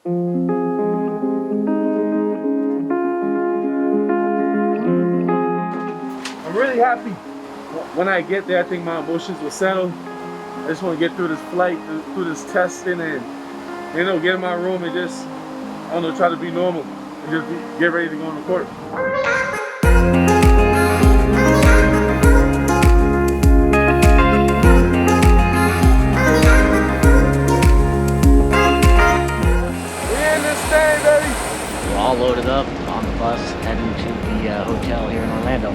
I'm really happy. When I get there, I think my emotions will settle. I just want to get through this flight, through this testing, and get in my room and just, I don't know, try to be normal and just get ready to go on the court. We in this thing, baby. We're all loaded up on the bus heading to the hotel here in Orlando.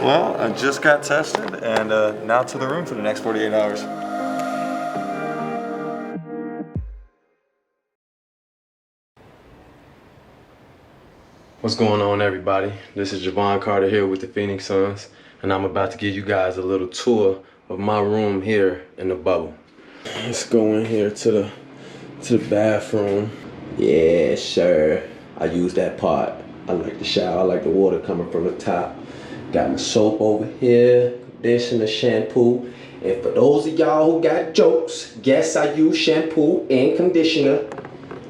Well, I just got tested and now to the room for the next 48 hours. What's going on, everybody? This is Javon Carter here with the Phoenix Suns, and I'm about to give you guys a little tour of my room here in the bubble. Let's go in here to the bathroom. Yeah, sure. I use that part. I like the shower. I like the water coming from the top. Got my soap over here, conditioner, shampoo. And for those of y'all who got jokes, yes, I use shampoo and conditioner.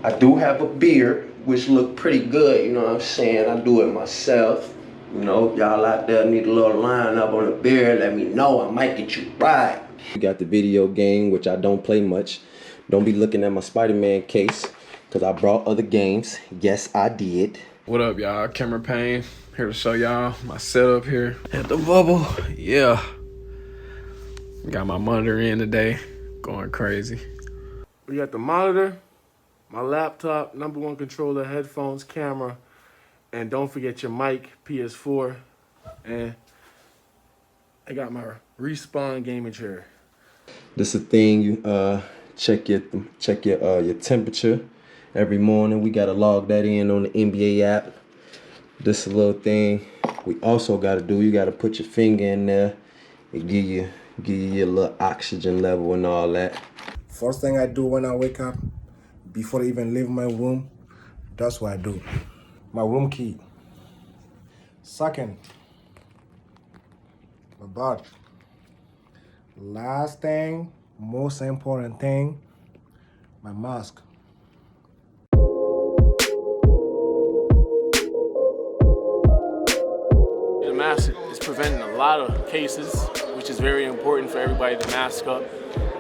I do have a beard, which look pretty good, you know what I'm saying? I do it myself. You know, y'all out there need a little line up on the beard, let me know, I might get you right. We got the video game, which I don't play much. Don't be looking at my Spider-Man case, because I brought other games. Yes, I did. What up, y'all? Cameron Payne, here to show y'all my setup here at the bubble. Yeah. Got my monitor in today, going crazy. We got the monitor, my laptop, #1 controller, headphones, camera, and don't forget your mic, PS4, and I got my Respawn gaming chair. This is a thing you check your temperature every morning. We gotta log that in on the NBA app. This is a little thing we also gotta do. You gotta put your finger in there and give you your little oxygen level and all that. First thing I do when I wake up, before I even leave my room, that's what I do. My room key. Second, my badge. Last thing, most important thing, my mask. The mask is preventing a lot of cases, which is very important for everybody to mask up.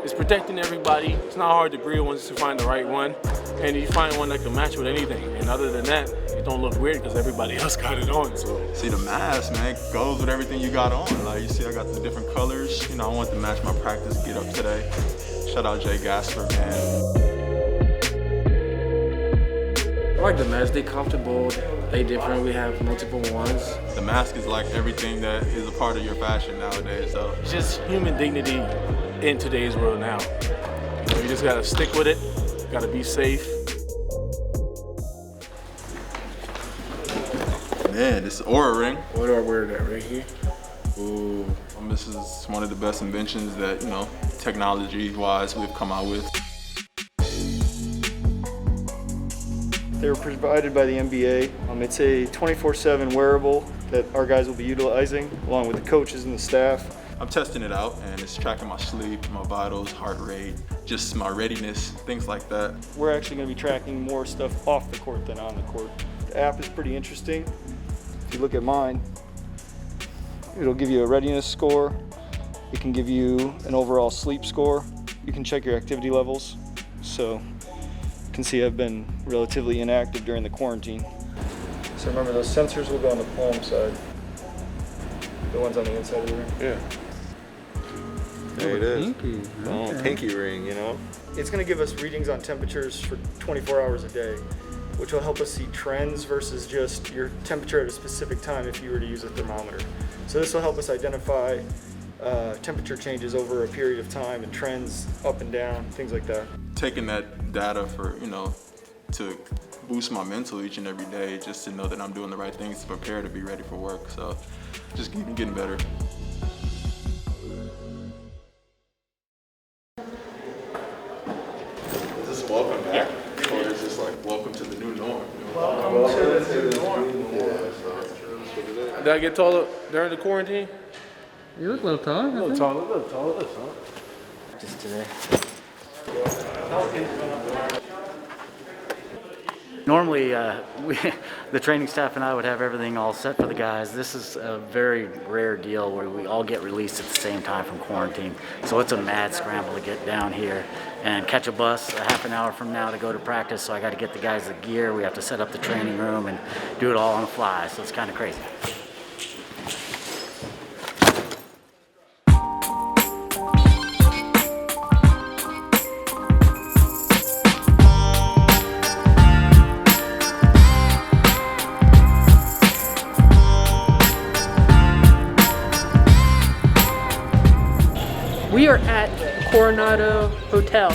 It's protecting everybody. It's not hard to breathe once you find the right one. And you find one that can match with anything. And other than that, it don't look weird because everybody else got it on. So See, the mask, man, goes with everything you got on. Like, you see, I got the different colors. You know, I want to match my practice get up today. Shout out Jay Gasper, man. I like the mask. They comfortable. They different. We have multiple ones. The mask is like everything that is a part of your fashion nowadays, so. it's just human dignity in today's world now. You just gotta stick with it. Gotta be safe. Man, this is Oura ring. What do I wear that right here? Ooh, this is one of the best inventions that, technology-wise we've come out with. They were provided by the NBA. It's a 24/7 wearable that our guys will be utilizing along with the coaches and the staff. I'm testing it out and it's tracking my sleep, my vitals, heart rate, just my readiness, things like that. We're actually going to be tracking more stuff off the court than on the court. The app is pretty interesting. If you look at mine, it'll give you a readiness score. It can give you an overall sleep score. You can check your activity levels. So you can see I've been relatively inactive during the quarantine. So remember, those sensors will go on the palm side. The ones on the inside of the ring. Yeah. There it is. Pinky. Oh, pinky ring, It's going to give us readings on temperatures for 24 hours a day, which will help us see trends versus just your temperature at a specific time if you were to use a thermometer. So this will help us identify temperature changes over a period of time and trends up and down, things like that. Taking that data for, to boost my mental each and every day, just to know that I'm doing the right things to prepare to be ready for work. So just getting better. Is this welcome back? Or is this like welcome to the new Did I get taller during the quarantine? You look a little taller. A little taller, a little taller. Just today. Normally, the training staff and I would have everything all set for the guys. This is a very rare deal where we all get released at the same time from quarantine. So it's a mad scramble to get down here and catch a bus a half an hour from now to go to practice. So I got to get the guys the gear. We have to set up the training room and do it all on the fly. So it's kind of crazy. We are at the Coronado Hotel,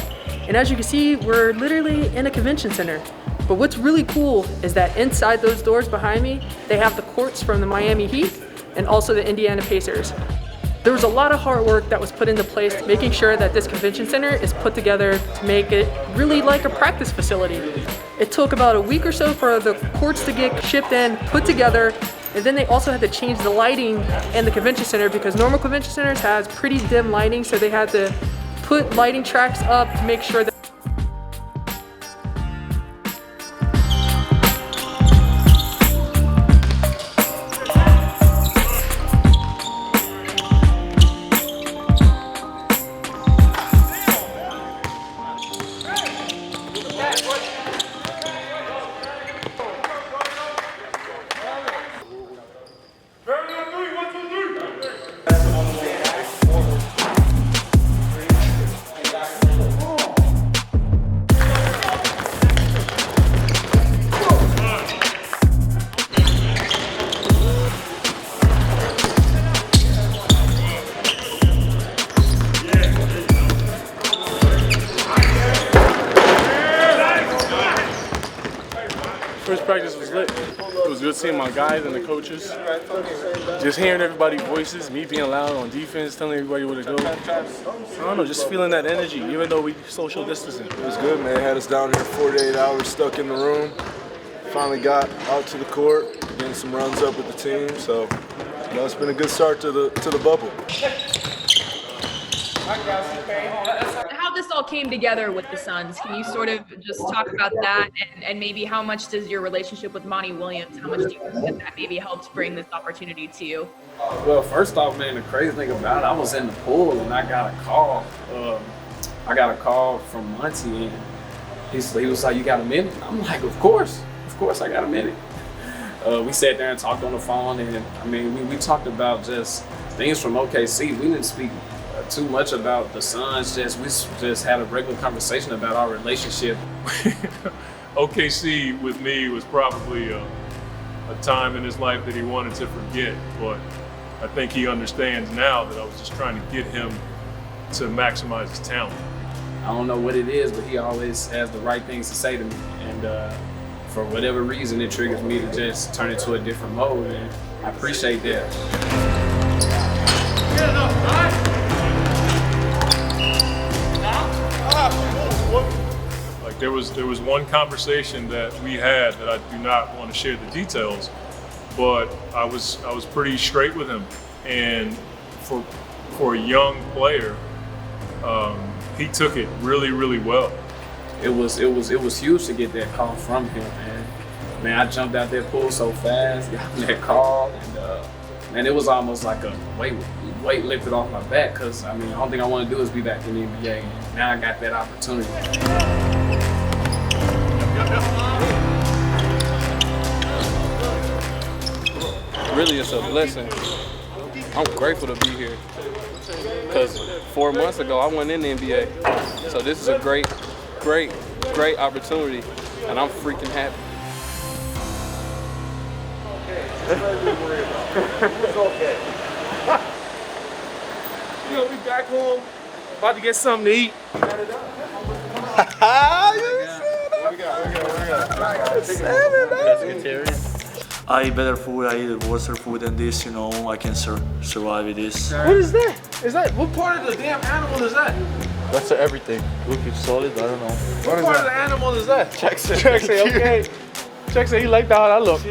and as you can see, we're literally in a convention center. But what's really cool is that inside those doors behind me, they have the courts from the Miami Heat and also the Indiana Pacers. There was a lot of hard work that was put into place making sure that this convention center is put together to make it really like a practice facility. It took about a week or so for the courts to get shipped in, put together, and then they also had to change the lighting in the convention center because normal convention centers has pretty dim lighting, so they had to put lighting tracks up to make sure that First practice was lit. It was good seeing my guys and the coaches. Just hearing everybody's voices, me being loud on defense, telling everybody where to go. I don't know, just feeling that energy, even though we social distancing. It was good, man. Had us down here 48 hours stuck in the room. Finally got out to the court, getting some runs up with the team. So, you know, it's been a good start to the bubble. How this all came together with the Suns, can you sort of just talk about that and maybe how much does your relationship with Monty Williams, how much do you think that maybe helped bring this opportunity to you? Well, first off, man, the crazy thing about it, I was in the pool and I got a call. I got a call from Monty and he was like, "You got a minute?" I'm like, of course I got a minute. We sat there and talked on the phone, and I mean, we talked about just things from OKC. We didn't speak too much about the Suns. We just had a regular conversation about our relationship. OKC with me was probably a time in his life that he wanted to forget, but I think he understands now that I was just trying to get him to maximize his talent. I don't know what it is, but he always has the right things to say to me, and for whatever reason, it triggers me to just turn into a different mode, and I appreciate that. Like there was one conversation that we had that I do not want to share the details, but I was pretty straight with him, and for a young player, he took it really well. It was huge to get that call from him, man. I jumped out that pool so fast, got that call, and man, it was almost like a weight lifted off my back, because I mean, the only thing I want to do is be back in the NBA, and now I got that opportunity. Really, it's a blessing. I'm grateful to be here, because 4 months ago I wasn't in the NBA, so this is a great opportunity, and I'm freaking happy. It's okay. You know, we back home, about to get something to eat. I eat better food, I eat worse food than this, you know, I can survive with this. What is that? What part of the damn animal is that? That's everything. Look, it's solid, I don't know. What part of the animal is that? Jackson, okay. Chuck said he liked how I look.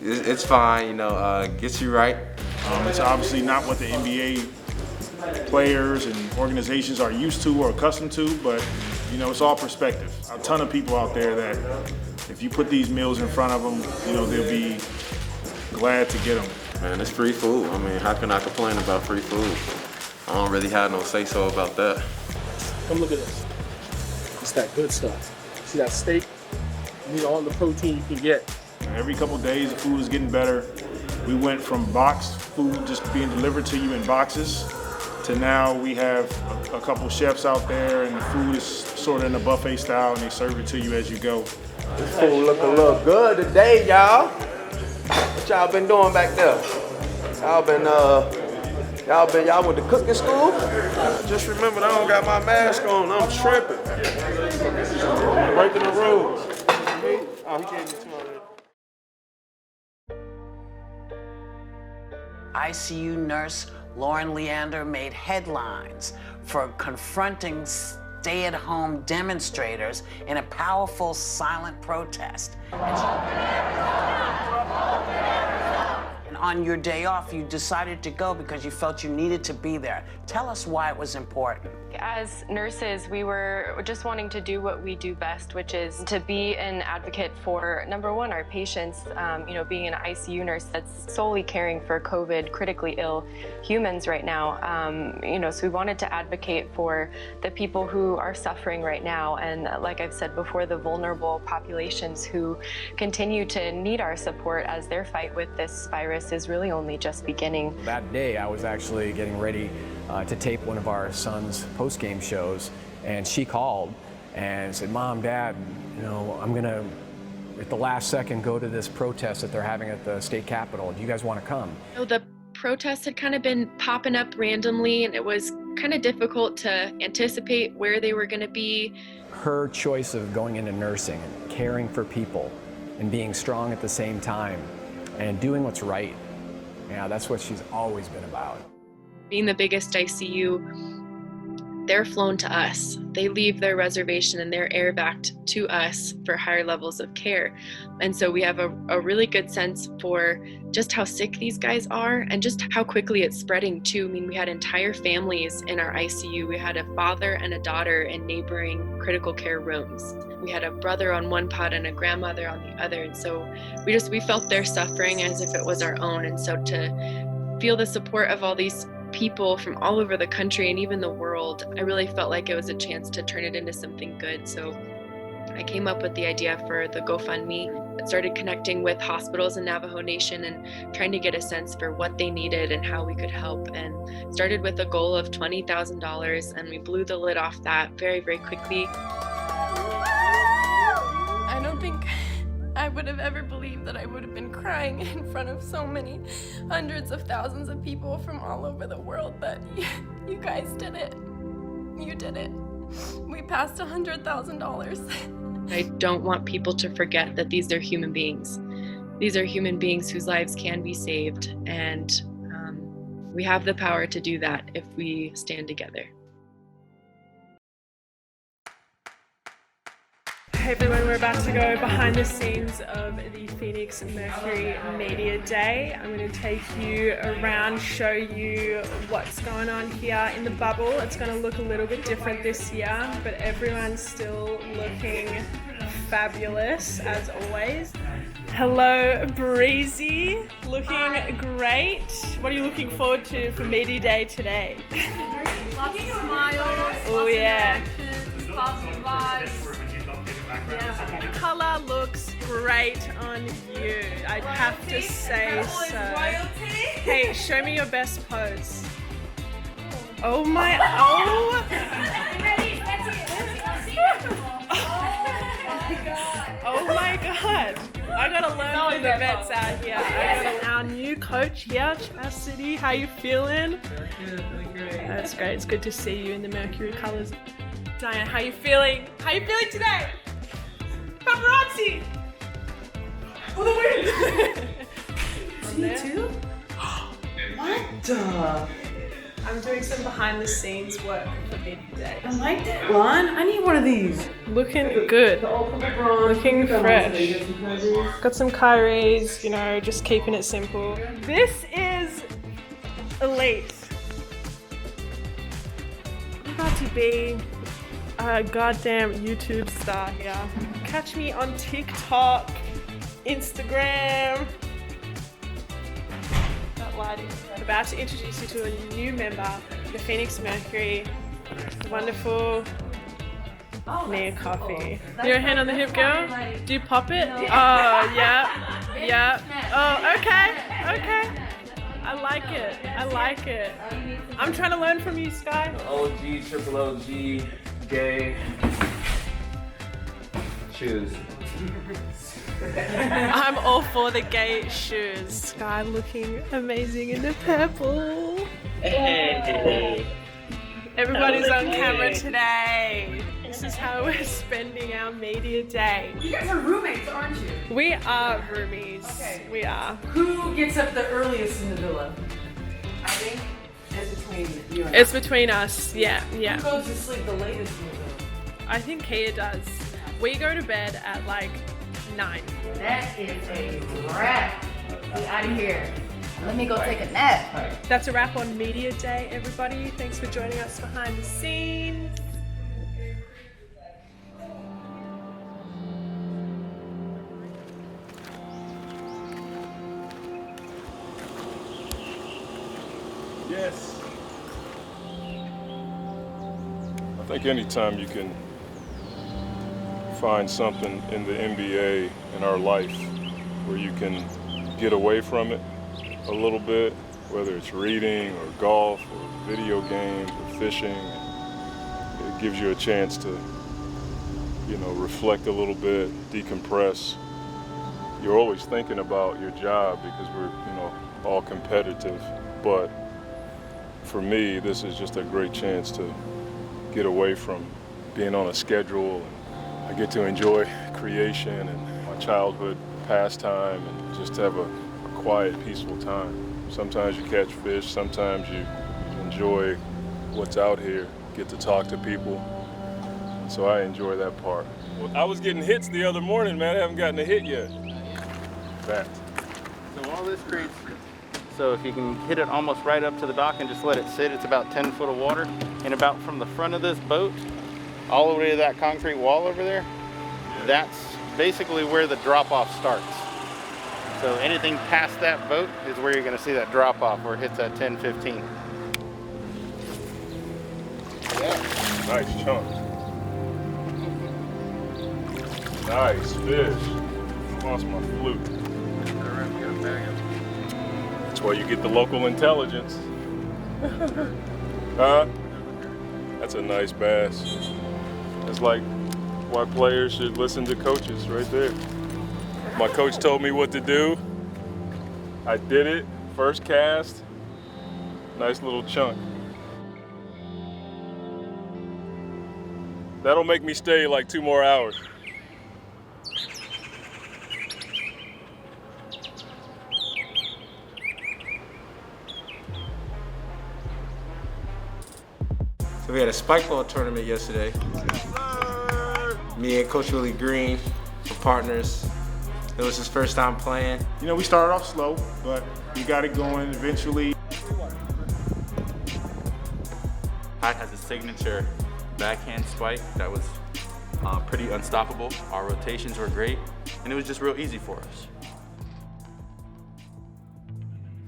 It's fine, you know, gets you right. It's obviously not what the NBA players and organizations are used to or accustomed to, but you know, it's all perspective. A ton of people out there that if you put these meals in front of them, you know, they'll be glad to get them. Man, it's free food. I mean, how can I complain about free food? I don't really have no say-so about that. Come look at this. It's that good stuff. See that steak? You need all the protein you can get. Every couple of days, the food is getting better. We went from boxed food just being delivered to you in boxes to now we have a couple chefs out there and the food is sort of in a buffet style and they serve it to you as you go. This food look a little good today, y'all. What y'all been doing back there? Y'all went to cooking school? Just remember, I don't got my mask on. I'm tripping. Breaking the rules. Oh, he gave me 200. ICU nurse Lauren Leander made headlines for confronting stay-at-home demonstrators in a powerful silent protest. And on your day off, you decided to go because you felt you needed to be there. Tell us why it was important. As nurses, we were just wanting to do what we do best, which is to be an advocate for, number one, our patients. You know, being an ICU nurse that's solely caring for COVID critically ill humans right now. You know, so we wanted to advocate for the people who are suffering right now, and like I've said before, the vulnerable populations who continue to need our support as their fight with this virus is really only just beginning. That day, I was actually getting ready to tape one of our son's post-game shows, and she called and said, "Mom, Dad, you know, I'm gonna, at the last second, go to this protest that they're having at the state capitol. Do you guys want to come?" So the protests had kind of been popping up randomly, and it was kind of difficult to anticipate where they were going to be. Her choice of going into nursing and caring for people and being strong at the same time and doing what's right, yeah, that's what she's always been about. Being the biggest ICU, they're flown to us. They leave their reservation and they're airbacked to us for higher levels of care. And so we have a really good sense for just how sick these guys are and just how quickly it's spreading too. I mean, we had entire families in our ICU. We had a father and a daughter in neighboring critical care rooms. We had a brother on one pod and a grandmother on the other. And so we felt their suffering as if it was our own. And so to feel the support of all these people from all over the country and even the world, I really felt like it was a chance to turn it into something good. So I came up with the idea for the GoFundMe. I started connecting with hospitals in Navajo Nation and trying to get a sense for what they needed and how we could help, and started with a goal of $20,000, and we blew the lid off that very, very quickly. I don't think I would have ever believed that I would have been crying in front of so many hundreds of thousands of people from all over the world, but you guys did it. You did it. We passed $100,000. I don't want people to forget that these are human beings. These are human beings whose lives can be saved, and we have the power to do that if we stand together. Hey everyone, we're about to go behind the scenes of the Phoenix Mercury Media Day. I'm going to take you around, show you what's going on here in the bubble. It's going to look a little bit different this year, but everyone's still looking fabulous as always. Hello Breezy, looking great. What are you looking forward to for Media Day today? Lots of smiles, Oh yeah. positive vibes. Yeah, the colour looks great on you, I'd have to say so. Hey, show me your best pose. Oh my, oh! Oh my god! I gotta learn from the vets out here. Our new coach here, Chastity, how you feeling? That's great, it's good to see you in the Mercury colours. Diane, how you feeling? How you feeling today? Paparazzi! For the win! See you too? What? I'm doing some behind the scenes work for media day. I like that, Ron. I need one of these. Looking good. Looking fresh. Got some Kyries, you know, just keeping it simple. This is elite. I'm about to be a goddamn YouTube star here. Catch me on TikTok, Instagram. That lighting. I'm about to introduce you to a new member, the Phoenix Mercury. Wonderful Nia Coffee. You're a hand on the hip, girl? Do you pop it? Oh, yeah. Yeah. Oh, okay. Okay. I like it. I like it. I'm trying to learn from you, Sky. OG, triple OG, gay. Shoes. I'm all for the gay shoes. Sky looking amazing in the purple. Hey. Everybody's on camera today. This is how we're spending our media day. You guys are roommates, aren't you? We are roomies. Okay. We are. Who gets up the earliest in the villa? I think it's between you and It's between us. Yeah, yeah. Who goes to sleep the latest in the villa? I think Kia does. We go to bed at like 9. That is a wrap. Get out of here. Let me go take a nap. That's a wrap on Media Day, everybody. Thanks for joining us behind the scenes. Yes. I think anytime you can find something in the NBA in our life where you can get away from it a little bit, whether it's reading or golf or video games or fishing, it gives you a chance to, you know, reflect a little bit, decompress. You're always thinking about your job because we're, you know, all competitive, but for me, this is just a great chance to get away from being on a schedule. And I get to enjoy creation and my childhood pastime and just have a quiet, peaceful time. Sometimes you catch fish, sometimes you enjoy what's out here, get to talk to people. So I enjoy that part. Well, I was getting hits the other morning, man. I haven't gotten a hit yet. That. So all this creates, so if you can hit it almost right up to the dock and just let it sit, it's about 10 foot of water. And about from the front of this boat, all the way to that concrete wall over there, that's basically where the drop-off starts. So anything past that boat is where you're gonna see that drop-off where it hits that 10, 15. Yeah. Nice chunk. Nice fish. Lost my flute. That's why you get the local intelligence. That's a nice bass. That's like why players should listen to coaches right there. My coach told me what to do. I did it, first cast. Nice little chunk. That'll make me stay like 2 more hours. So we had a spike ball tournament yesterday. Me and Coach Willie Green were partners. It was his first time playing. You know, we started off slow, but we got it going eventually. Pat has a signature backhand spike that was pretty unstoppable. Our rotations were great, and it was just real easy for us.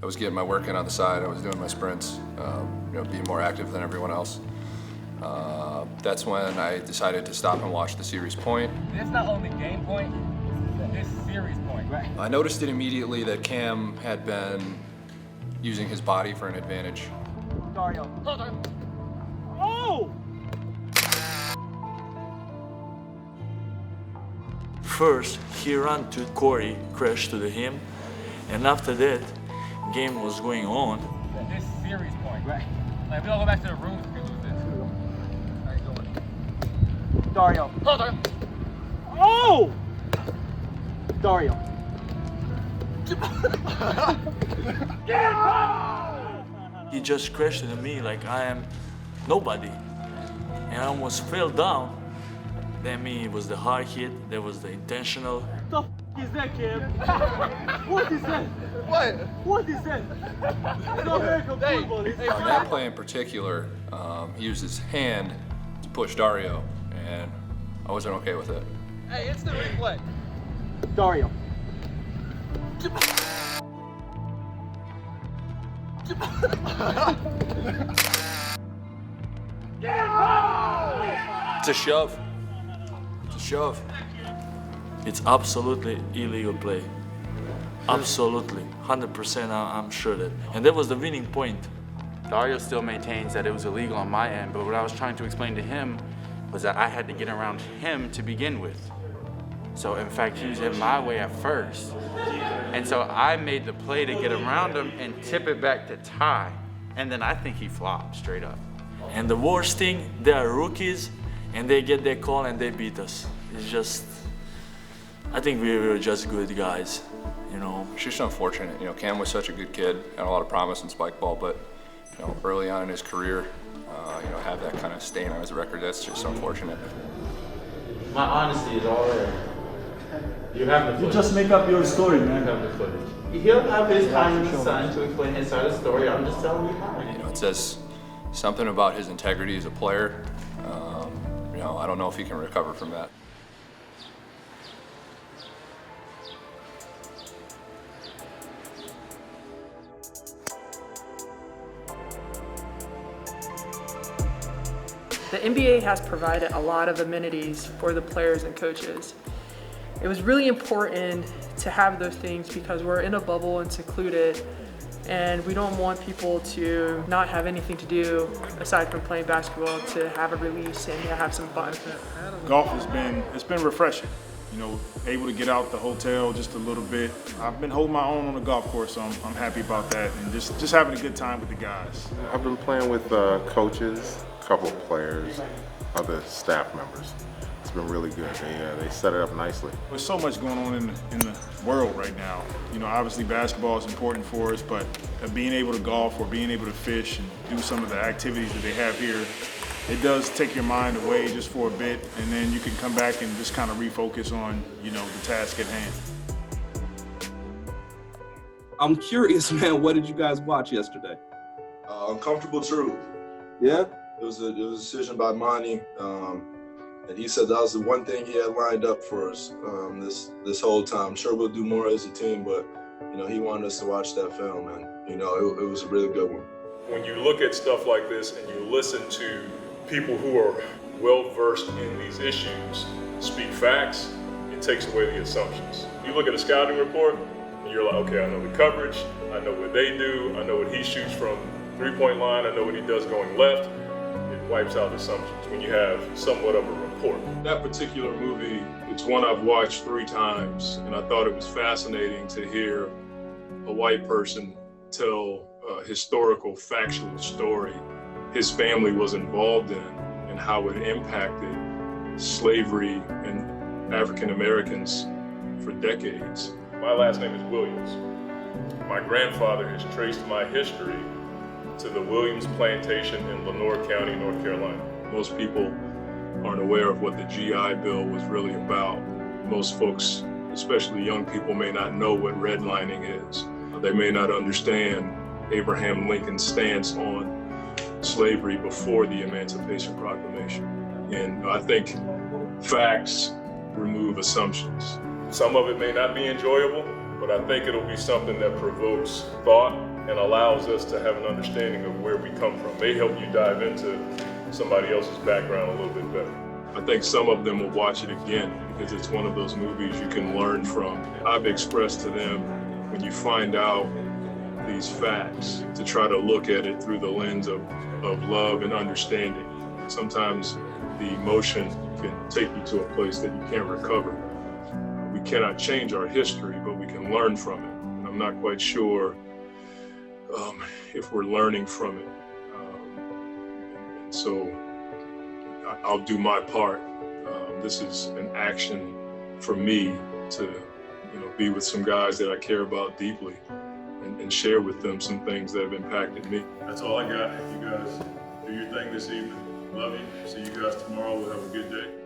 I was getting my work in on the side. I was doing my sprints, you know, being more active than everyone else. That's when I decided to stop and watch the series point. It's not only game point, it's series point, right? I noticed it immediately that Cam had been using his body for an advantage. Dario. Oh! First, he ran to Corey, crashed to him, and after that, game was going on. This series point, right? Like, we all go back to the room if we lose this. How you doing? Dario. Oh! Dario. He just crashed into me like I am nobody. And I almost fell down. That means it was the hard hit, there was the intentional. What the f is that, kid? What is that? What? What is that? It's not American football. On that play in particular, he used his hand to push Dario, and I wasn't okay with it. Hey, it's the replay. Dario. It's a shove. It's a shove. It's absolutely illegal play. Absolutely, 100% I'm sure that. And that was the winning point. Dario still maintains that it was illegal on my end, but what I was trying to explain to him was that I had to get around him to begin with. So in fact, he was in my way at first. And so I made the play to get around him and tip it back to Ty. And then I think he flopped straight up. And the worst thing, they are rookies and they get their call and they beat us. It's just, I think we were just good guys, you know. It's just unfortunate. You know, Cam was such a good kid, had a lot of promise in spike ball, but you know, early on in his career, you know, have that kind of stain on his record. That's just unfortunate. My honesty is all there. You have the footage. You just make up your story, man. You have the footage. He'll have his time in the sun to explain his side of the story. I'm just telling you mine. You know, it says something about his integrity as a player. You know, I don't know if he can recover from that. The NBA has provided a lot of amenities for the players and coaches. It was really important to have those things because we're in a bubble and secluded, and we don't want people to not have anything to do aside from playing basketball, to have a release and to have some fun. Golf it's been refreshing. You know, able to get out the hotel just a little bit. I've been holding my own on the golf course, so I'm happy about that, and just having a good time with the guys. I've been playing with coaches, a couple of players, other staff members. It's been really good. They set it up nicely. There's so much going on in the world right now. You know, obviously basketball is important for us, but being able to golf or being able to fish and do some of the activities that they have here, it does take your mind away just for a bit, and then you can come back and just kind of refocus on, you know, the task at hand. I'm curious, man, what did you guys watch yesterday? Uncomfortable Truth. Yeah? It was a decision by Monty, and he said that was the one thing he had lined up for us this whole time. I'm sure we'll do more as a team, but you know, he wanted us to watch that film, and you know, it was a really good one. When you look at stuff like this and you listen to people who are well-versed in these issues speak facts, it takes away the assumptions. You look at a scouting report and you're like, okay, I know the coverage, I know what they do, I know what he shoots from three-point line, I know what he does going left. It wipes out assumptions when you have somewhat of a report. That particular movie, it's one I've watched 3 times, and I thought it was fascinating to hear a white person tell a historical, factual story his family was involved in and how it impacted slavery and African Americans for decades. My last name is Williams. My grandfather has traced my history to the Williams plantation in Lenoir County, North Carolina. Most people aren't aware of what the GI Bill was really about. Most folks, especially young people, may not know what redlining is. They may not understand Abraham Lincoln's stance on slavery before the Emancipation Proclamation. And I think facts remove assumptions. Some of it may not be enjoyable, but I think it'll be something that provokes thought and allows us to have an understanding of where we come from. May help you dive into somebody else's background a little bit better. I think some of them will watch it again because it's one of those movies you can learn from. I've expressed to them, when you find out these facts, to try to look at it through the lens of love and understanding. Sometimes the emotion can take you to a place that you can't recover. We cannot change our history, but we can learn from it. And I'm not quite sure if we're learning from it. And so I'll do my part. This is an action for me to, be with some guys that I care about deeply and share with them some things that have impacted me. I That's all I got. You guys do your thing this evening. Love you. See you guys tomorrow. We'll have a good day.